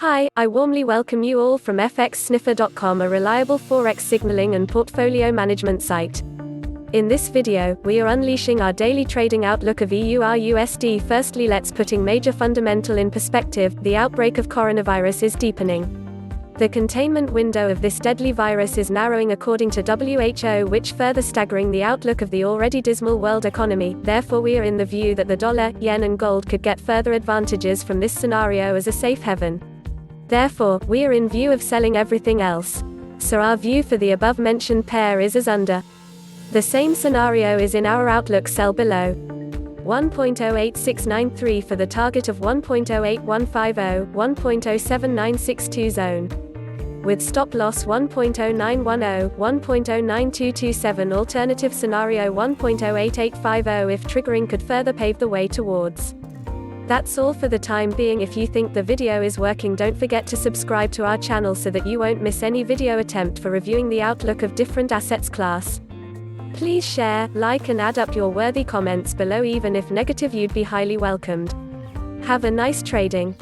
Hi, I warmly welcome you all from Fxsniffer.com, a reliable forex signaling and portfolio management site. In this video, we are unleashing our daily trading outlook of EURUSD. Firstly, let's putting major fundamental in perspective. The outbreak of coronavirus is deepening. The containment window of this deadly virus is narrowing according to WHO, which further staggering the outlook of the already dismal world economy. Therefore, we are in the view that the dollar, yen and gold could get further advantages from this scenario as a safe haven. Therefore, we are in view of selling everything else. So our view for the above-mentioned pair is as under. The same scenario is in our outlook. Sell below 1.08693 for the target of 1.08150, 1.07962 zone. With stop loss 1.0910, 1.09227. Alternative scenario 1.08850 if triggering could further pave the way towards. That's all for the time being. If you think the video is working, don't forget to subscribe to our channel so that you won't miss any video attempt for reviewing the outlook of different assets class. Please share, like and add up your worthy comments below. Even if negative, you'd be highly welcomed. Have a nice trading.